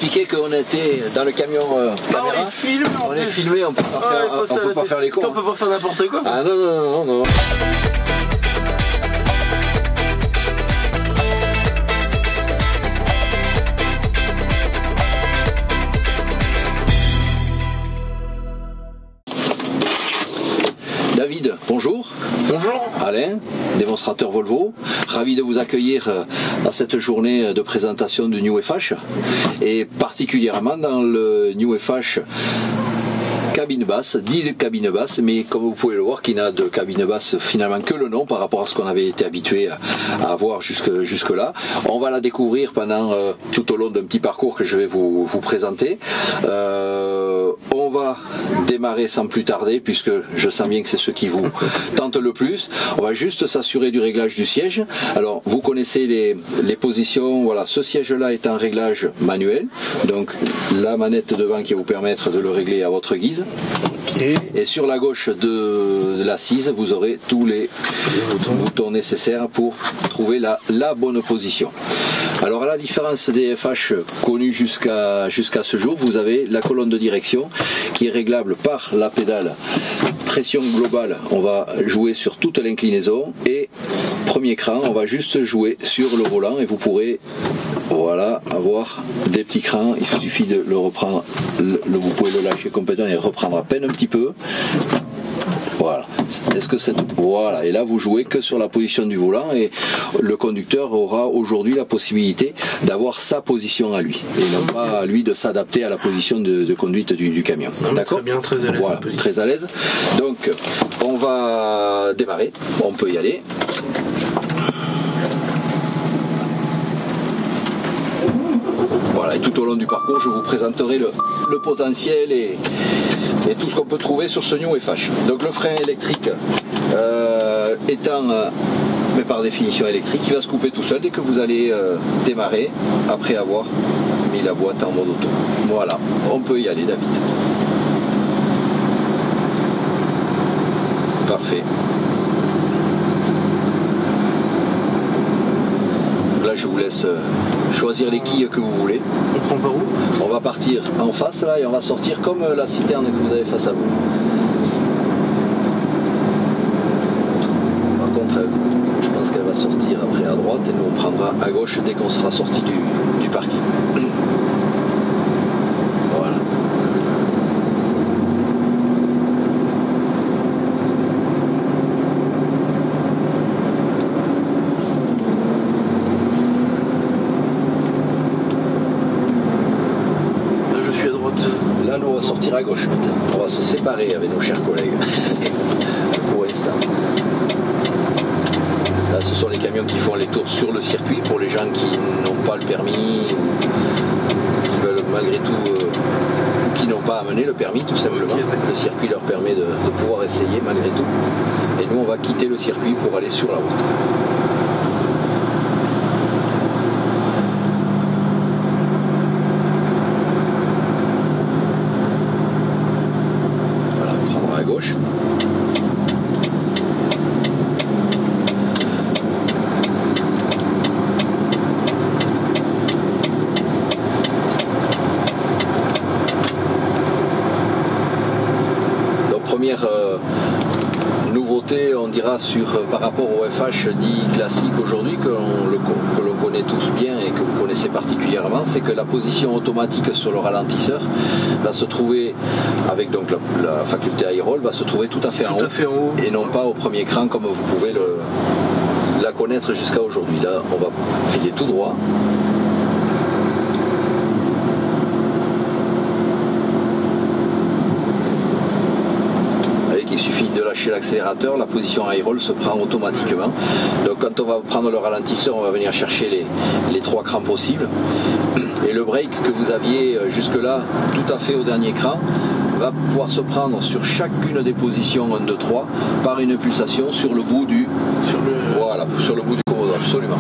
expliqué qu'on était dans le camion caméra. On est filmé, on peut pas faire les cons. On peut pas faire n'importe quoi. Ah non. David, bonjour. Bonjour. Alain, démonstrateur Volvo. Ravi de vous accueillir à cette journée de présentation du New FH et particulièrement dans le New FH cabine basse, dit cabine basse, mais comme vous pouvez le voir, qui n'a de cabine basse finalement que le nom par rapport à ce qu'on avait été habitué à avoir jusque là. On va la découvrir pendant tout au long d'un petit parcours que je vais vous présenter. On va démarrer sans plus tarder puisque je sens bien que c'est ce qui vous tente le plus. On va juste s'assurer du réglage du siège. Alors vous connaissez les positions, voilà, ce siège là est en réglage manuel, donc la manette devant qui va vous permettre de le régler à votre guise. Okay. Et sur la gauche de l'assise, vous aurez tous les boutons nécessaires pour trouver la bonne position. Alors à la différence des FH connus jusqu'à ce jour, vous avez la colonne de direction qui est réglable par la pédale pression globale. On va jouer sur toute l'inclinaison et premier cran, on va juste jouer sur le volant et vous pourrez avoir des petits crans. Il suffit de le reprendre, vous pouvez le lâcher complètement et reprendre à peine un petit peu. Voilà. Est-ce que c'est voilà, et là vous jouez que sur la position du volant et le conducteur aura aujourd'hui la possibilité d'avoir sa position à lui et non pas à lui de s'adapter à la position de conduite du camion. D'accord ? Très bien, très à l'aise. Voilà, très à l'aise. Donc on va démarrer, on peut y aller. Voilà, et tout au long du parcours, je vous présenterai le potentiel et tout ce qu'on peut trouver sur ce New FH. Donc le frein électrique étant, mais par définition électrique, il va se couper tout seul dès que vous allez démarrer après avoir mis la boîte en mode auto. Voilà, on peut y aller, David. Parfait. Là, je vous laisse choisir les quilles que vous voulez. On prend par où ? On va partir en face là et on va sortir comme la citerne que vous avez face à vous. Par contre, je pense qu'elle va sortir après à droite et nous on prendra à gauche dès qu'on sera sorti du parking. Voilà. Là, nous, on va sortir à gauche maintenant. On va se séparer avec nos chers collègues pour l'instant. Là, ce sont les camions qui font les tours sur le circuit pour les gens qui n'ont pas le permis, qui veulent malgré tout, qui n'ont pas amené le permis tout simplement. Le circuit leur permet de pouvoir essayer malgré tout. Et nous, on va quitter le circuit pour aller sur la route. Gauche. Donc première nouveauté, on dira par rapport au FH dit classique aujourd'hui que l'on connaît tous bien et que vous connaissez particulièrement, c'est que la position automatique sur le ralentisseur va se trouver avec donc la faculté high roll va se trouver tout à fait en haut et non pas au premier cran comme vous pouvez la connaître jusqu'à aujourd'hui. Là on va filer tout droit. Il suffit de lâcher l'accélérateur, la position high roll se prend automatiquement. Donc quand on va prendre le ralentisseur, on va venir chercher les 3 crans possibles. Et le break que vous aviez jusque là, tout à fait au dernier cran, va pouvoir se prendre sur chacune des positions 1, 2, 3 par une pulsation sur le bout du commodo, absolument.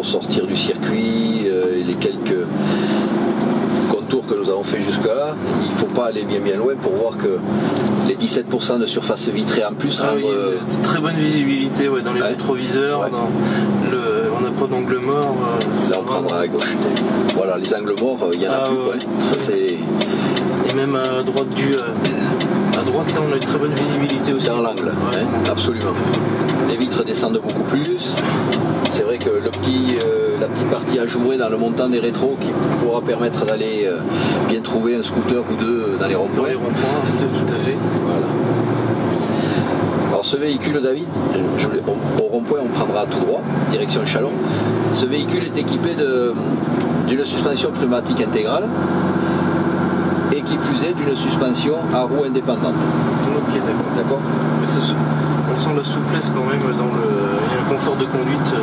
pour sortir du circuit et les quelques contours que nous avons fait jusque-là, il ne faut pas aller bien loin pour voir que les 17% de surface vitrée en plus rendent... très bonne visibilité dans les rétroviseurs, on n'a pas d'angle mort. Là on prendra à gauche. Voilà, les angles morts, il y en a plus. Ça, c'est... Et même à droite là on a une très bonne visibilité aussi. Dans l'angle, absolument. Les vitres descendent beaucoup plus. C'est vrai que la petite partie à jouer dans le montant des rétros qui pourra permettre d'aller bien trouver un scooter ou deux dans les ronds-points. Dans les ronds-points, c'est tout à fait. Voilà. Alors ce véhicule, David, au rond-point on prendra tout droit, direction Châlons. Ce véhicule est équipé d'une suspension pneumatique intégrale et qui plus est d'une suspension à roues indépendantes. Ok, d'accord. Mais on sent la souplesse quand même il y a un confort de conduite.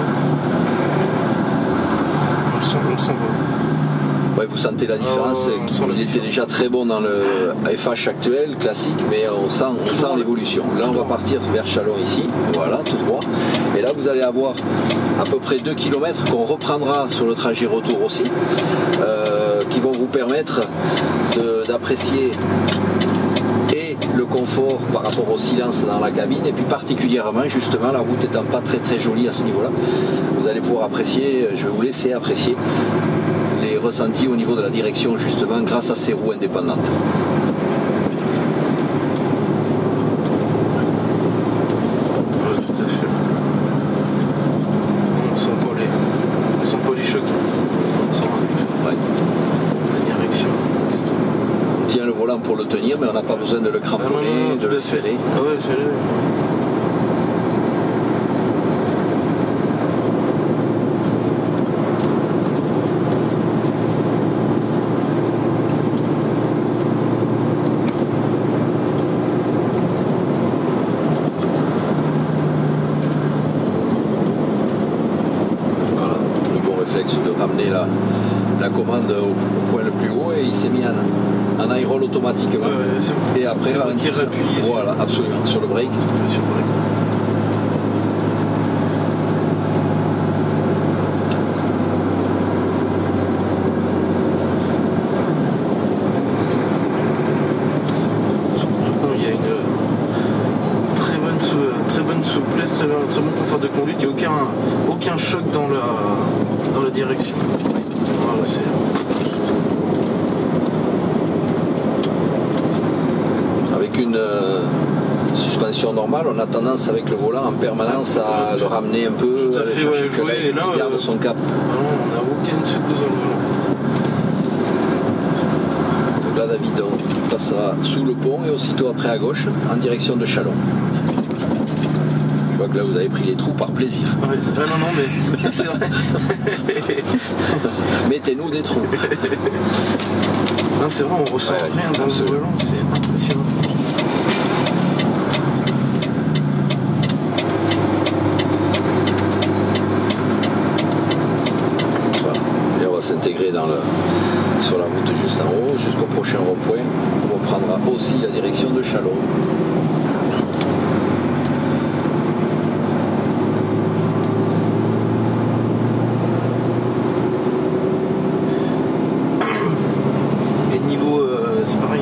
On le sent pas. Ouais, vous sentez la différence. Il était déjà très bon dans le FH actuel, classique, mais on sent l'évolution. Là, on va partir vers Châlons ici, voilà, tout droit. Et là, vous allez avoir à peu près 2 km qu'on reprendra sur le trajet retour aussi, qui vont vous permettre d'apprécier et le confort par rapport au silence dans la cabine, et puis particulièrement, justement, la route étant pas très jolie à ce niveau-là, vous allez pouvoir apprécier, je vais vous laisser apprécier les ressentis au niveau de la direction, justement, grâce à ces roues indépendantes. Ouais, tout à fait. On sent pas les chocs. On sent la direction. On tient le volant pour le tenir, mais on n'a pas besoin de le cramponner, de le serrer. Ah ouais, serré. De ramener la commande au point le plus haut, et il s'est mis en high roll automatiquement. Et après, voilà, absolument, sur le break. Il y a une très bonne souplesse, très bon confort de conduite. Il n'y a aucun choc dans la direction. Voilà, avec une suspension normale, on a tendance avec le volant en permanence à le ramener un peu. Tout à fait, jouer, et là, il garde son cap. On n'a aucune secousse dans le volant. Donc là, David, on passera sous le pont et aussitôt après à gauche en direction de Châlons. Je vois que là vous avez pris les trous par plaisir. Ouais. Non, mais c'est vrai. Mettez-nous des trous. Non, c'est vrai, on ressent rien dans ce volant, c'est impressionnant. Voilà. Et on va s'intégrer sur la route juste en haut, jusqu'au prochain rond-point, où on prendra aussi la direction de Châlons.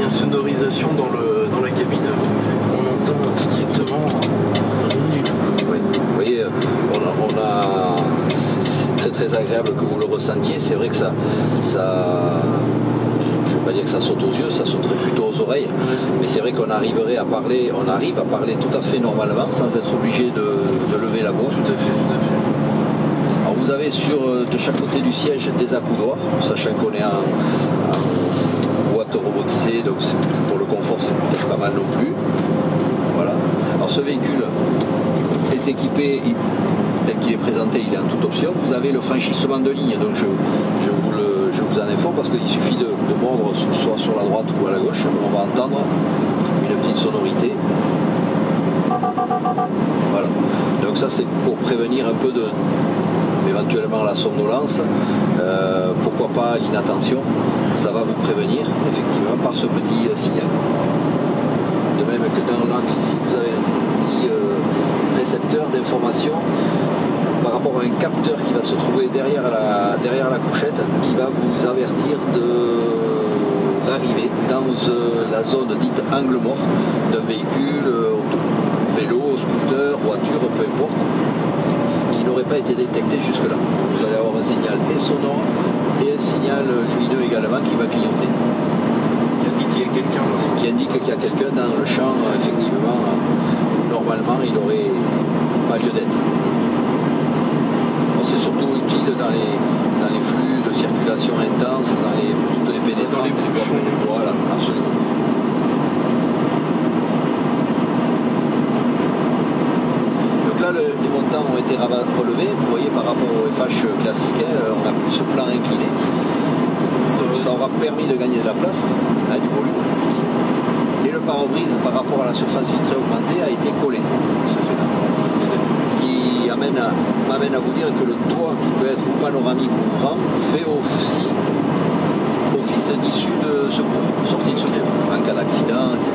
Sonorisation dans la cabine, on entend strictement rien du tout. Oui. Vous voyez, c'est très agréable que vous le ressentiez. C'est vrai que ça je ne vais pas dire que ça saute aux yeux, ça sauterait plutôt aux oreilles, mais c'est vrai qu'on arrive à parler tout à fait normalement sans être obligé de lever la voix. Tout à fait. Alors vous avez de chaque côté du siège des accoudoirs, sachant qu'on est en boîte robotisée, donc pour le confort c'est peut-être pas mal non plus. Voilà. Alors ce véhicule est équipé, tel qu'il est présenté, il est en toute option. Vous avez le franchissement de ligne, donc je vous en informe parce qu'il suffit de mordre soit sur la droite ou à la gauche, on va entendre une petite sonorité. Voilà. Donc ça c'est pour prévenir un peu éventuellement la somnolence, pourquoi pas l'inattention, ça va vous prévenir effectivement par ce petit signal. De même que dans l'angle ici, vous avez un petit récepteur d'information par rapport à un capteur qui va se trouver derrière la couchette, qui va vous avertir de l'arrivée dans la zone dite angle mort d'un véhicule, vélo, scooter, voiture, peu importe, qui n'aurait pas été détecté jusque-là. Vous allez avoir un signal et sonore et un signal lumineux également qui va clignoter. Qui indique qu'il y a quelqu'un. Qui indique qu'il y a quelqu'un dans le champ, effectivement, normalement il n'aurait pas lieu d'être. Bon, c'est surtout utile dans les flux de circulation intense, pour toutes les pénétrantes, les bouchons. Voilà, absolument. Donc là, les montants ont été relevés. Vous voyez, par rapport au FH classique, on a plus ce plan incliné. Ça aura permis de gagner de la place, du volume petit. Et le pare-brise par rapport à la surface vitrée augmentée a été collé, ce fait-là. Ce qui m'amène à vous dire que le toit, qui peut être panoramique ou ouvrant, fait aussi office d'issue de secours, sortie de secours, en cas d'accident, etc.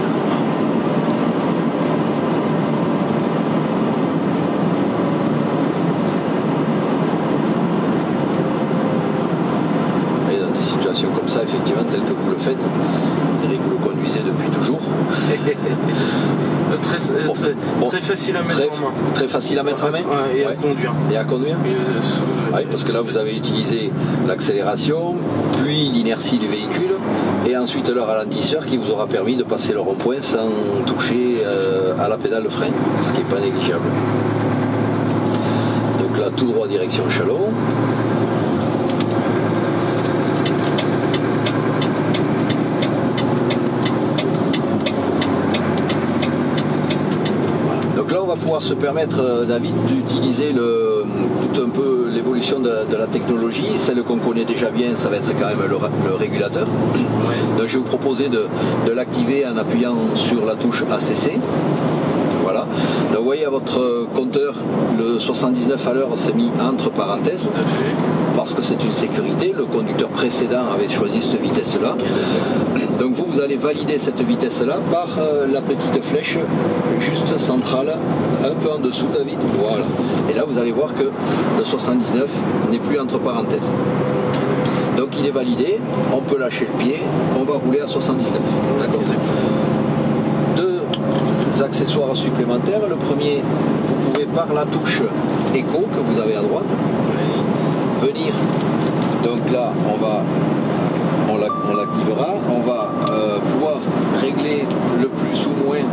Comme ça, effectivement, tel que vous le faites, et que vous le conduisez depuis toujours. Très facile à mettre en main. Très facile à mettre en main et à conduire. Et à conduire oui, parce que là, vous avez utilisé l'accélération, puis l'inertie du véhicule, et ensuite le ralentisseur qui vous aura permis de passer le rond-point sans toucher à la pédale de frein, ce qui n'est pas négligeable. Donc là, tout droit direction Châlons. Pouvoir se permettre, David, d'utiliser tout un peu l'évolution de la technologie. Celle qu'on connaît déjà bien, ça va être quand même le régulateur. Ouais. Donc je vais vous proposer de l'activer en appuyant sur la touche ACC. Voilà. Donc vous voyez à votre compteur, le 79 à l'heure s'est mis entre parenthèses. Tout à fait. Parce que c'est une sécurité. Le conducteur précédent avait choisi cette vitesse-là. Donc vous allez valider cette vitesse-là par la petite flèche juste centrale, un peu en dessous, David. Voilà. Et là, vous allez voir que le 79 n'est plus entre parenthèses. Donc il est validé. On peut lâcher le pied. On va rouler à 79. D'accord. Deux accessoires supplémentaires. Le premier, vous pouvez par la touche écho que vous avez à droite venir. Donc là, on l'activera. On va pouvoir régler le plus ou moins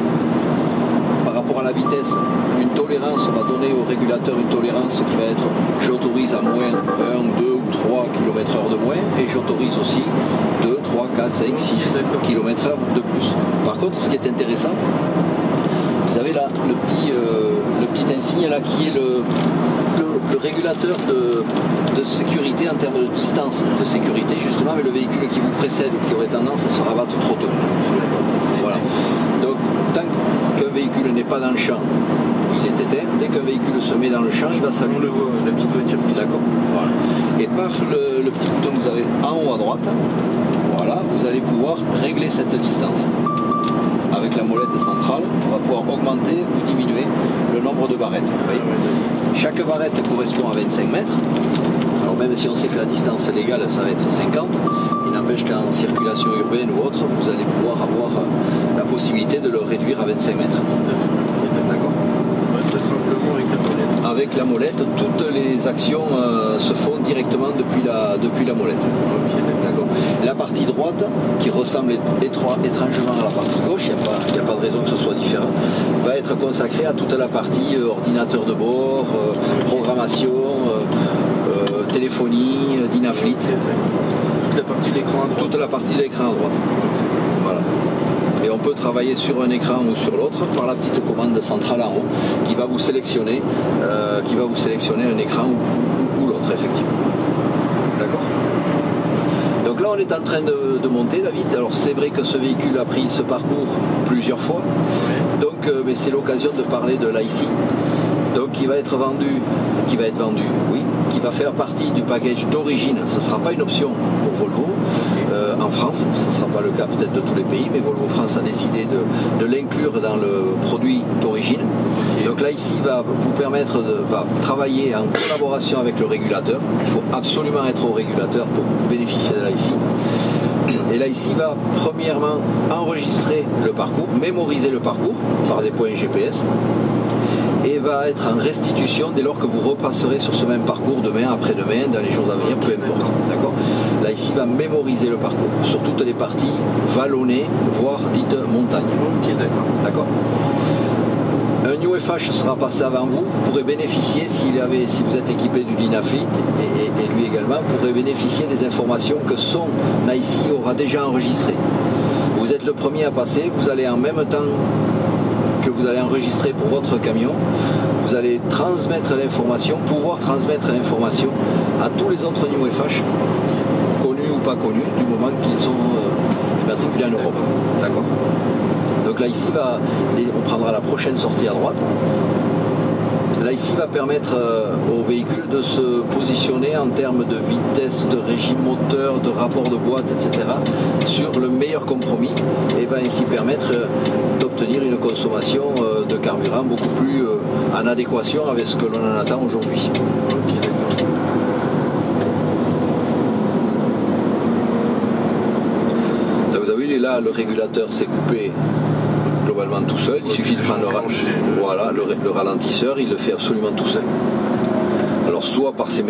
par rapport à la vitesse. Une tolérance, on va donner au régulateur une tolérance qui va être, j'autorise à moins 1, 2 ou 3 km/h de moins, et j'autorise aussi 2, 3, 4, 5, 6 km/h de plus. Par contre, ce qui est intéressant, vous avez là le petit insigne là qui est le régulateur de sécurité en termes de distance de sécurité, justement, mais le véhicule qui vous précède ou qui aurait tendance à se rabattre trop tôt. Voilà. Donc, tant qu'un véhicule n'est pas dans le champ, il est éteint. Dès qu'un véhicule se met dans le champ, il va s'allumer. On le voit, la petite voiture. D'accord. Voilà. Et par le petit bouton que vous avez en haut à droite, voilà, vous allez pouvoir régler cette distance. Avec la molette centrale, on va pouvoir augmenter ou diminuer le nombre de barrettes. Vous voyez, chaque barrette correspond à 25 mètres. Alors même si on sait que la distance légale, ça va être 50, il n'empêche qu'en circulation urbaine ou autre, vous allez pouvoir avoir la possibilité de le réduire à 25 mètres. D'accord. Très simplement avec la molette. Avec la molette, toutes les actions se font directement depuis la molette. Okay, d'accord. La partie droite, qui ressemble étrangement à la partie gauche, il n'y a pas de raison que ce soit différent, va être consacrée à toute la partie ordinateur de bord, programmation, téléphonie, Dynafleet. Toute la partie de l'écran à droite. Toute la partie de l'écran à droite. Voilà. Et on peut travailler sur un écran ou sur l'autre par la petite commande centrale en haut qui va vous sélectionner un écran ou l'autre, effectivement. D'accord. Donc là, on est en train de monter, David. Alors c'est vrai que ce véhicule a pris ce parcours plusieurs fois. Donc mais c'est l'occasion de parler de l'IC. Donc qui va être vendu, oui, qui va faire partie du package d'origine. Ce ne sera pas une option pour Volvo en France, ce ne sera pas le cas peut-être de tous les pays, mais Volvo France a décidé de l'inclure dans le produit d'origine. Donc là ici va vous permettre va travailler en collaboration avec le régulateur. Il faut absolument être au régulateur pour bénéficier de là ici. Et là ici va premièrement enregistrer le parcours, mémoriser le parcours par des points GPS et va être en restitution dès lors que vous repasserez sur ce même parcours demain, après-demain, dans les jours à venir, peu importe. D'accord ? Là ici va mémoriser le parcours sur toutes les parties vallonnées, voire dites montagne. Ok, d'accord. D'accord ? Un New FH sera passé avant vous, vous pourrez bénéficier, si vous êtes équipé du Dynafleet et lui également, vous pourrez bénéficier des informations que son IC aura déjà enregistrées. Vous êtes le premier à passer, vous allez en même temps que vous allez enregistrer pour votre camion, vous allez transmettre l'information, pouvoir transmettre l'information à tous les autres New FH, connus ou pas connus, du moment qu'ils sont matriculés en Europe. D'accord ? Donc là ici on prendra la prochaine sortie à droite. Là ici va permettre au véhicule de se positionner en termes de vitesse, de régime moteur, de rapport de boîte, etc. sur le meilleur compromis et va ainsi permettre d'obtenir une consommation de carburant beaucoup plus en adéquation avec ce que l'on en attend aujourd'hui. Ok, d'accord. Donc vous avez vu là le régulateur s'est coupé globalement tout seul, il suffit de prendre le ralentisseur, il le fait absolument tout seul. Alors soit par ces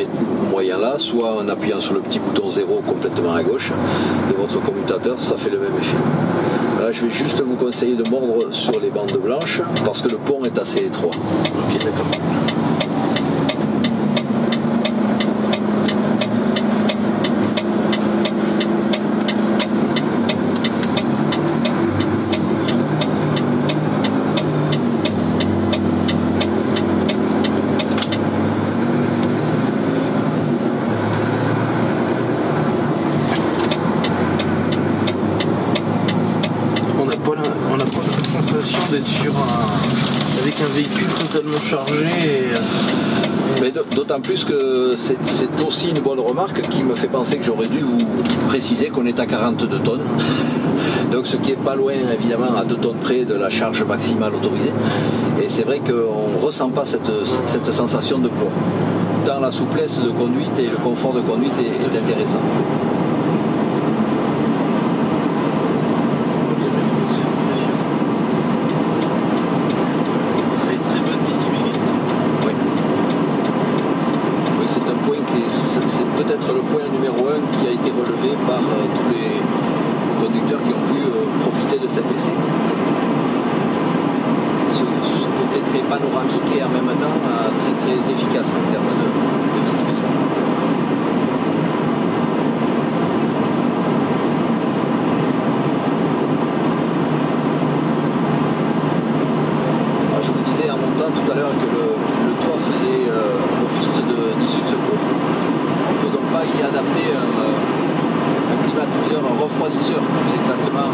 moyens-là, soit en appuyant sur le petit bouton 0 complètement à gauche de votre commutateur, ça fait le même effet. Là je vais juste vous conseiller de mordre sur les bandes blanches parce que le pont est assez étroit. Ok, d'accord. D'être avec un véhicule totalement chargé. Mais d'autant plus que c'est aussi une bonne remarque qui me fait penser que j'aurais dû vous préciser qu'on est à 42 tonnes. Donc ce qui est pas loin évidemment à 2 tonnes près de la charge maximale autorisée. Et c'est vrai qu'on ne ressent pas cette sensation de poids. Tant la souplesse de conduite et le confort de conduite est intéressant. Peut-être le point numéro 1 qui a été relevé par tous les conducteurs qui ont pu profiter de cet essai. Ce côté très panoramique et en même temps très très efficace en termes de visibilité. Alors, je vous disais en montant tout à l'heure que le toit faisait office d'issue de secours. On ne peut donc pas y adapter un climatiseur, un refroidisseur plus exactement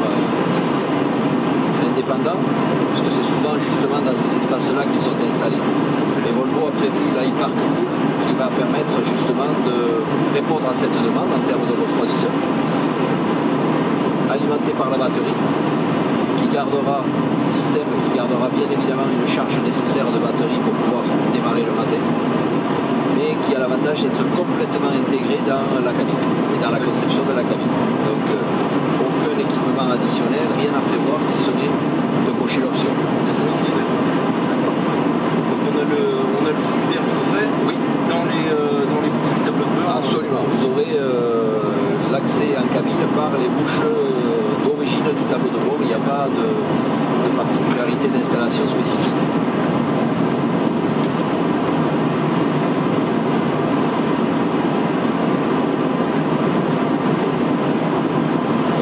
indépendant, puisque c'est souvent justement dans ces espaces-là qu'ils sont installés. Et Volvo a prévu l'iPark Cool qui va permettre justement de répondre à cette demande en termes de refroidisseur, alimenté par la batterie, qui gardera un système qui gardera bien évidemment une charge nécessaire de batterie pour pouvoir démarrer le matin, mais qui a l'avantage d'être complètement intégré dans la cabine et dans la conception de la cabine. Donc aucun équipement additionnel, rien à prévoir si ce n'est de cocher l'option. Ok, d'accord. Donc on a le flux d'air frais dans les bouches du tableau de bord. Absolument, vous aurez l'accès en cabine par les bouches d'origine du tableau de bord, il n'y a pas de particularité d'installation spécifique.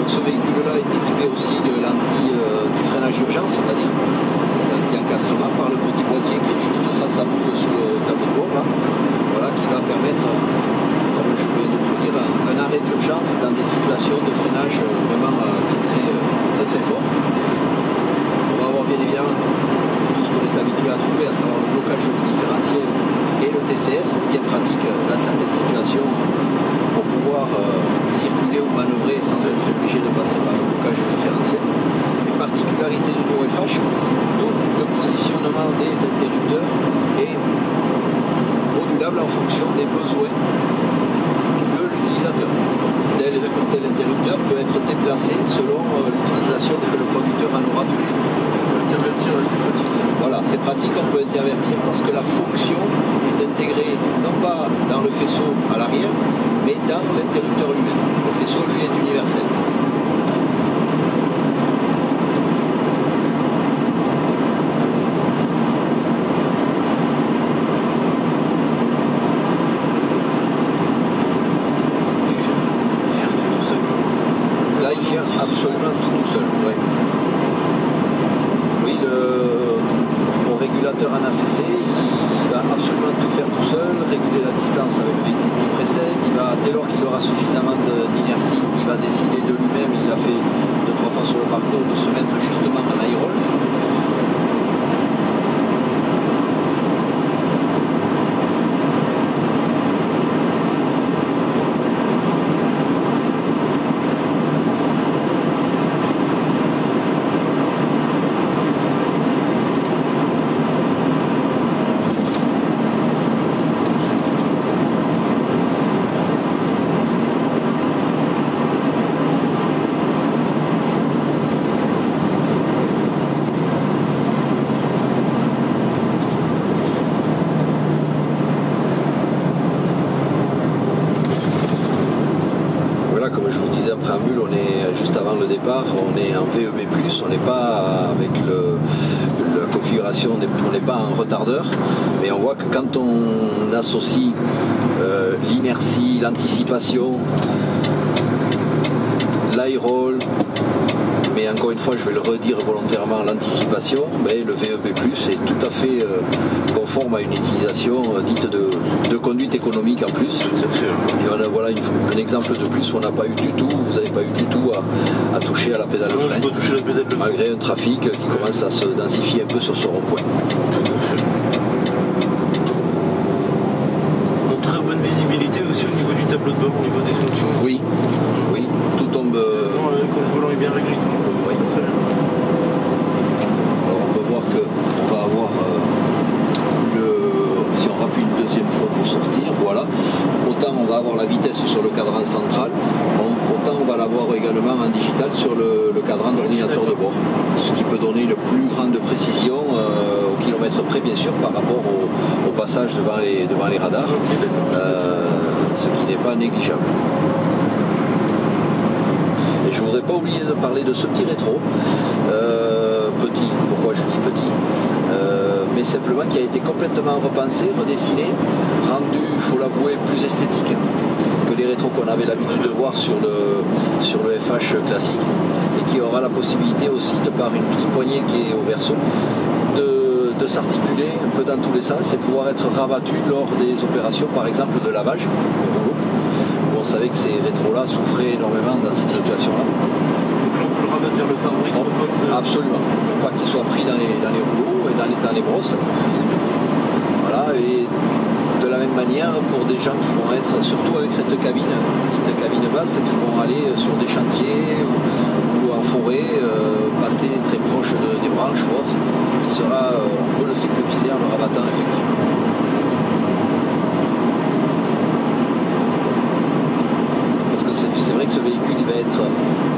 Ce véhicule-là est équipé aussi de lentilles du freinage d'urgence, on va dire, l'anti-encastrement par le petit boîtier qui est juste face à vous sur le tableau de bord, là. Voilà, qui va permettre, comme je viens de vous le dire, un arrêt d'urgence dans des situations de freinage vraiment très fort. On va avoir bien évidemment tout ce TCS, bien pratique dans certaines situations pour pouvoir circuler ou manœuvrer sans être obligé de passer par le blocage différentiel. Les particularités du NeoFH, tout le positionnement des interrupteurs est modulable en fonction des besoins de l'utilisateur. Tel interrupteur peut être déplacé selon l'utilisation que le conducteur en aura tous les jours. Intervertir, c'est pratique ça. Voilà, c'est pratique, on peut intervertir parce que la fonction est intégrée non pas dans le faisceau à l'arrière, mais dans l'interrupteur lui-même. Le faisceau, lui, est universel. Absolument tout seul, oui. Oui, mon régulateur en ACC, il va absolument tout faire tout seul, réguler la distance avec le véhicule qui précède, dès lors qu'il aura suffisamment d'inertie, il va décider de lui-même, il l'a fait 2-3 fois sur le parcours, de se mettre justement en aérole. Comme je vous disais en préambule, on est juste avant le départ, on est en VEB+, on n'est pas avec la configuration, on n'est pas en retardeur, mais on voit que quand on associe l'inertie, l'anticipation, l'aérole, mais encore une fois je vais le redire volontairement, l'anticipation, le VEB+, est tout à fait conforme à une utilisation dite de conduite économique en plus. Et voilà un exemple de plus où on n'a pas eu du tout, vous n'avez pas eu du tout à toucher à la pédale de frein, malgré un trafic qui commence à se densifier un peu sur ce rond-point. Tout à fait. Donc, très bonne visibilité aussi au niveau du tableau de bord, au niveau des fonctions. Oui, oui, tout tombe. Quand le volant est bien réglé, tout le monde. Oui. Très bien. Alors on peut voir qu'on va avoir si on rappuie une deuxième fois pour sortir, voilà, autant on va avoir la vitesse sur le cadran central, autant on va l'avoir également en digital sur le cadran d'ordinateur de bord, ce qui peut donner une plus grande précision au kilomètre près bien sûr par rapport au passage devant les radars, ce qui n'est pas négligeable. Et je ne voudrais pas oublier de parler de ce petit rétro, petit, pourquoi je dis petit, mais simplement qui a été complètement repensé, redessiné, rendu, il faut l'avouer, plus esthétique que les rétros qu'on avait l'habitude de voir sur le FH classique, et qui aura la possibilité aussi, de par une petite poignée qui est au verso, de s'articuler un peu dans tous les sens et pouvoir être rabattu lors des opérations, par exemple de lavage de rouleau, où on savait que ces rétros-là souffraient énormément dans ces situations-là. On peut le rabattre vers le pare-brise pour pas que... Absolument, pour pas qu'il soit pris dans les rouleaux et dans les brosses. Voilà, et de la même manière pour des gens qui vont être, surtout avec cette cabine, dite cabine basse, qui vont aller sur des chantiers ou en forêt, passer très proche des branches ou autres, on peut le sécuriser en le rabattant effectivement. Parce que c'est vrai que ce véhicule il va être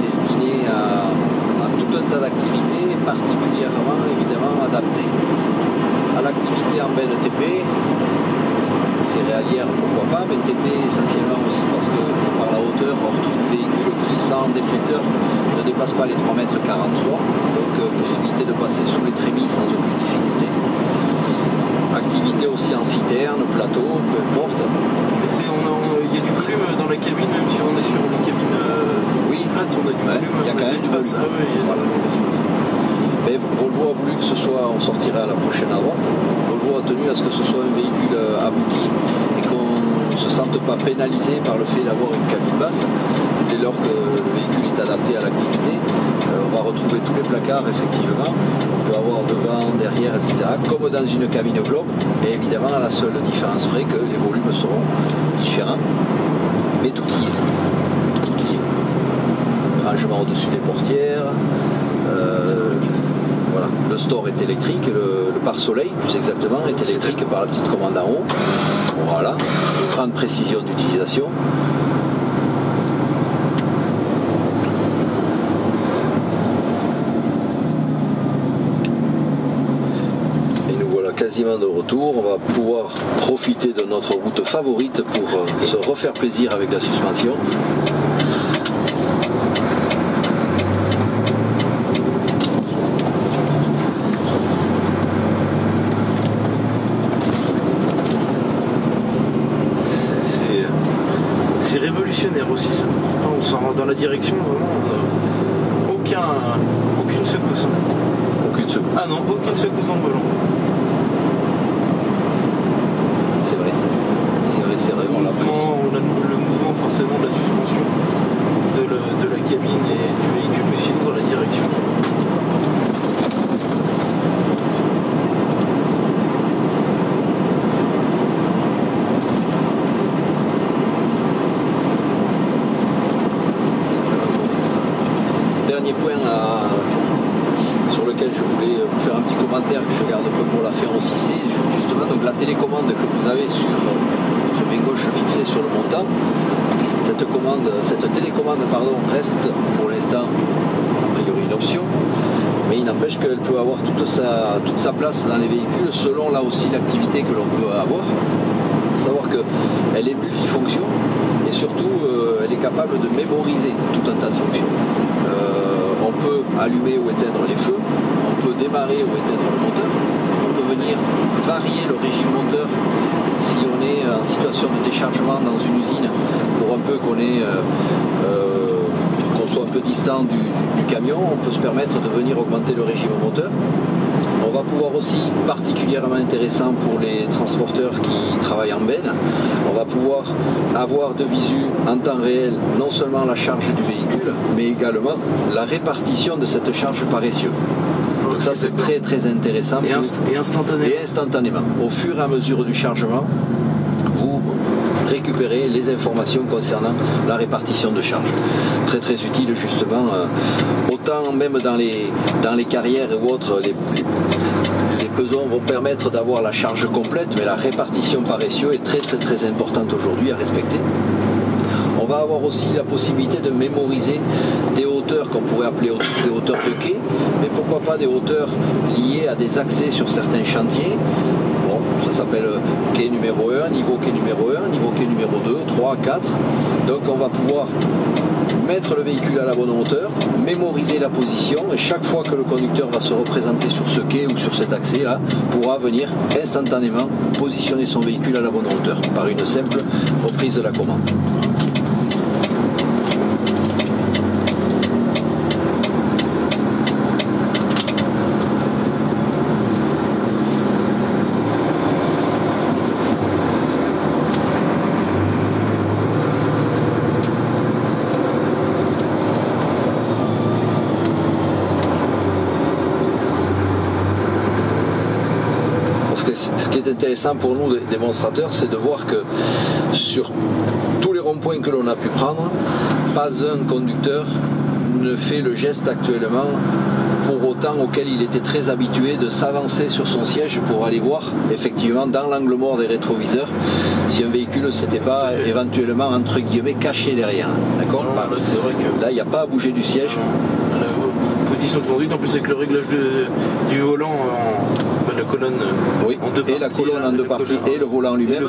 destiné à tout un tas d'activités, particulièrement évidemment adapté à l'activité en BNTP, céréalière pourquoi pas, mais TP essentiellement aussi parce que par la hauteur hors tout du véhicule qui sans déflecteur ne dépasse pas les 3,43 m, donc possibilité de passer sous les trémies sans aucune difficulté. Activité aussi en citerne, plateau, peu importe. Mais il y a du volume dans la cabine, même si on est sur une cabine plate, on a du volume. Il y a quand même l'espace. Ah oui, il y a vraiment d'espace. Mais Volvo a voulu que ce soit, on sortirait à la prochaine à droite, Volvo a tenu à ce que ce soit un véhicule abouti et qu'on se sente sorte pas pénalisé par le fait d'avoir une cabine basse. Dès lors que le véhicule est adapté à l'activité, on va retrouver tous les placards effectivement. On peut avoir devant, derrière, etc. Comme dans une cabine globe. Et évidemment, à la seule différence près que les volumes seront différents. Mais tout y est. Tout y est. Rangement au-dessus des portières. Voilà. Le store est électrique, le pare-soleil plus exactement est électrique par la petite commande en haut. Voilà. Grande précision d'utilisation. Quasiment de retour, on va pouvoir profiter de notre route favorite pour se refaire plaisir avec la suspension. C'est révolutionnaire aussi ça. Quand on s'en rend dans la direction, vraiment, aucune secousse. Aucune secousse. Ah non, aucune secousse dans le volant. C'est vrai, on l'apprécie. On a le mouvement forcément de la suspension de la cabine et du véhicule, mais sinon dans la direction. Dernier point sur lequel je voulais vous faire un petit commentaire que je garde un peu pour la fin aussi, c'est justement donc la télécommande que vous avez sur votre main gauche fixée sur le montant. Cette télécommande reste pour l'instant a priori une option, mais il n'empêche qu'elle peut avoir toute sa place dans les véhicules selon là aussi l'activité que l'on peut avoir. À savoir qu'elle est multifonction et surtout elle est capable de mémoriser tout un tas de fonctions. On peut allumer ou éteindre les feux, on peut démarrer ou éteindre le moteur, on peut venir varier le régime moteur si on est en situation de déchargement dans une usine pour un peu qu'on soit un peu distant du camion, on peut se permettre de venir augmenter le régime moteur. On va pouvoir aussi, particulièrement intéressant pour les transporteurs qui travaillent en benne, on va pouvoir avoir de visu en temps réel non seulement la charge du véhicule, mais également la répartition de cette charge par essieu. Donc ça c'est très très intéressant. Et instantanément. Au fur et à mesure du chargement, vous récupérer les informations concernant la répartition de charge. Très très utile justement, autant même dans les carrières ou autres, les pesons vont permettre d'avoir la charge complète, mais la répartition par essieu est très très très importante aujourd'hui à respecter. On va avoir aussi la possibilité de mémoriser des hauteurs qu'on pourrait appeler des hauteurs de quai, mais pourquoi pas des hauteurs liées à des accès sur certains chantiers. Bon, ça s'appelle quai numéro 1, niveau quai numéro 1, niveau quai numéro 2, 3, 4. Donc on va pouvoir mettre le véhicule à la bonne hauteur, mémoriser la position et chaque fois que le conducteur va se représenter sur ce quai ou sur cet accès là, pourra venir instantanément positionner son véhicule à la bonne hauteur par une simple reprise de la commande. Ce qui est intéressant pour nous, les démonstrateurs, c'est de voir que sur tous les ronds-points que l'on a pu prendre, pas un conducteur ne fait le geste actuellement pour autant auquel il était très habitué de s'avancer sur son siège pour aller voir effectivement dans l'angle mort des rétroviseurs si un véhicule ne s'était pas éventuellement entre guillemets caché derrière. D'accord ? C'est vrai que là il n'y a pas à bouger du siège. Position de conduite, en plus avec le réglage du volant la colonne oui, en deux parties. Et la colonne en deux parties et le volant lui-même.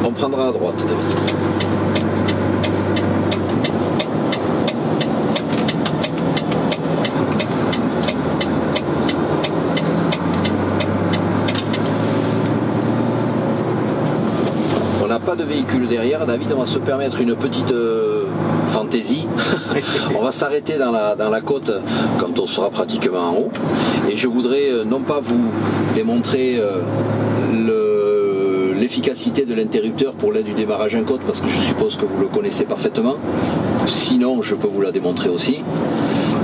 On prendra à droite. On n'a pas de véhicule derrière. David, on va se permettre une petite fantaisie. On va s'arrêter dans la côte quand on sera pratiquement en haut. Et je voudrais non pas vous démontrer l'efficacité de l'interrupteur pour l'aide du démarrage en côte, parce que je suppose que vous le connaissez parfaitement. Sinon, je peux vous la démontrer aussi.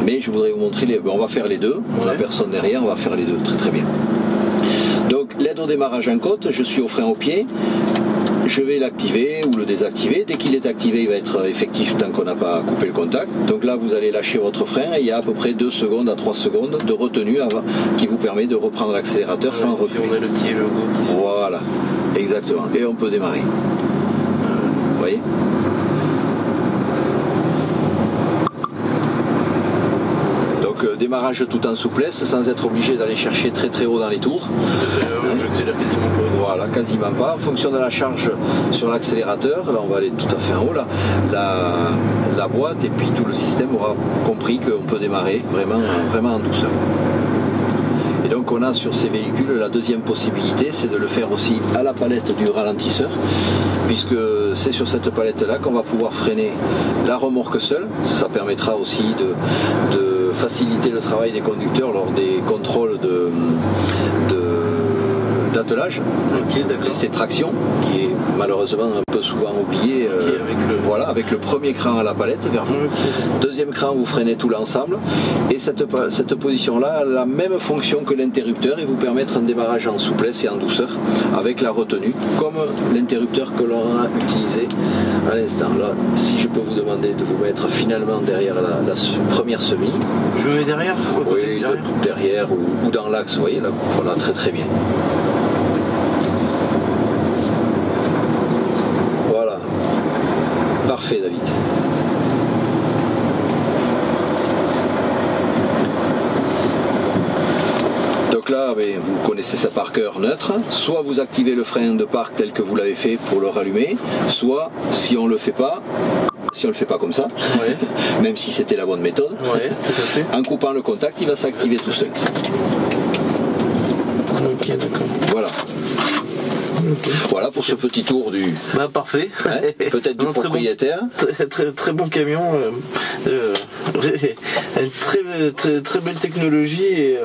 Mais je voudrais vous montrer, on va faire les deux. Ouais. La personne derrière, on va faire les deux. Très très bien. Donc l'aide au démarrage en côte, je suis au frein au pied. Je vais l'activer ou le désactiver. Dès qu'il est activé, il va être effectif tant qu'on n'a pas coupé le contact. Donc là, vous allez lâcher votre frein et il y a à peu près 2 secondes à 3 secondes de retenue qui vous permet de reprendre l'accélérateur sans reculer. On a le petit logo qui sont... Voilà, exactement. Et on peut démarrer. Vous voyez ? Démarrage tout en souplesse sans être obligé d'aller chercher très très haut dans les tours. J'accélère quasiment pas. Voilà, quasiment pas. En fonction de la charge sur l'accélérateur, là on va aller tout à fait en haut, là, la boîte et puis tout le système aura compris qu'on peut démarrer vraiment en douceur. Et donc on a sur ces véhicules la deuxième possibilité, c'est de le faire aussi à la palette du ralentisseur, puisque c'est sur cette palette là qu'on va pouvoir freiner la remorque seule. Ça permettra aussi de faciliter le travail des conducteurs lors des contrôles d'attelage. Okay, l'essai traction, qui est malheureusement un peu souvent oublié. Avec le premier cran à la palette vers vous. Okay. Deuxième cran, vous freinez tout l'ensemble. Et cette position-là a la même fonction que l'interrupteur et vous permettre un démarrage en souplesse et en douceur avec la retenue, comme l'interrupteur que l'on a utilisé à l'instant. Là, si je peux vous demander de vous mettre finalement derrière la première semi. Je me mets derrière ? Oui, derrière ou dans l'axe, vous voyez, là, voilà, très très bien. Voilà. Parfait, David. Donc là, vous connaissez ça par cœur neutre. Soit vous activez le frein de parc tel que vous l'avez fait pour le rallumer, soit si on ne le fait pas, comme ça, ouais. Même si c'était la bonne méthode, ouais, tout à fait. En coupant le contact, il va s'activer tout seul. Ok, d'accord. Voilà. Okay. Voilà pour ce petit tour du... parfait. Hein, peut-être du propriétaire. Très bon camion. Une très belle technologie et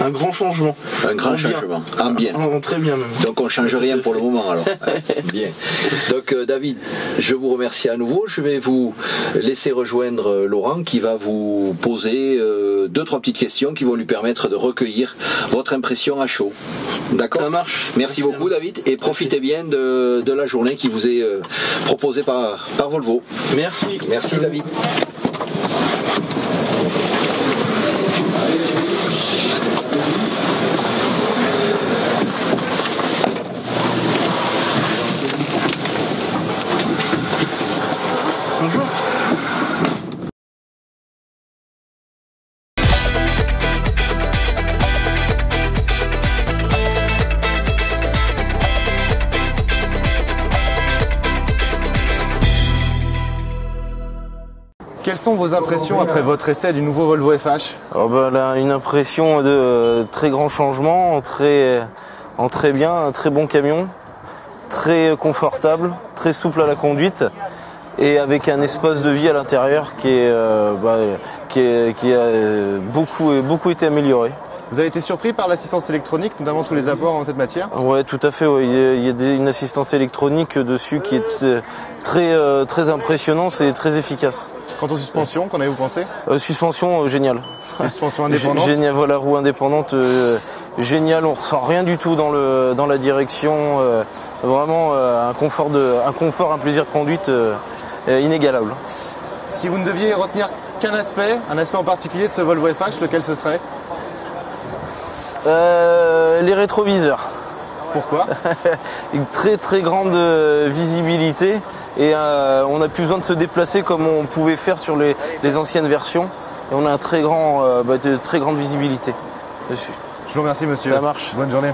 un grand changement. Un grand changement. En bien. Très bien même. Donc on ne change rien pour le moment alors. Bien. Donc David, je vous remercie à nouveau. Je vais vous laisser rejoindre Laurent qui va vous poser 2-3 petites questions qui vont lui permettre de recueillir votre impression à chaud. D'accord ? Ça marche. Merci beaucoup David et profitez bien de la journée qui vous est proposée par Volvo. Merci. Merci David. Bonjour. Quelles sont vos impressions après votre essai du nouveau Volvo FH ? Une impression de très grand changement, en très bien, un très bon camion, très confortable, très souple à la conduite et avec un espace de vie à l'intérieur qui a beaucoup été amélioré. Vous avez été surpris par l'assistance électronique, notamment tous les apports en cette matière ? Ouais, tout à fait. Ouais. Il y a une assistance électronique dessus qui est très impressionnante et très efficace. Quant aux suspensions, qu'en avez-vous pensé ? Suspension géniale. Suspension indépendante. Génial, voilà, roue indépendante, génial. On ressent rien du tout dans la direction. Vraiment un confort, un plaisir de conduite inégalable. Si vous ne deviez retenir qu'un aspect, un aspect en particulier de ce Volvo FH, lequel ce serait ? Les rétroviseurs. Pourquoi ? Une très grande visibilité et on n'a plus besoin de se déplacer comme on pouvait faire sur les anciennes versions. Et on a de très grande visibilité dessus. Je vous remercie monsieur. Ça marche. Bonne journée.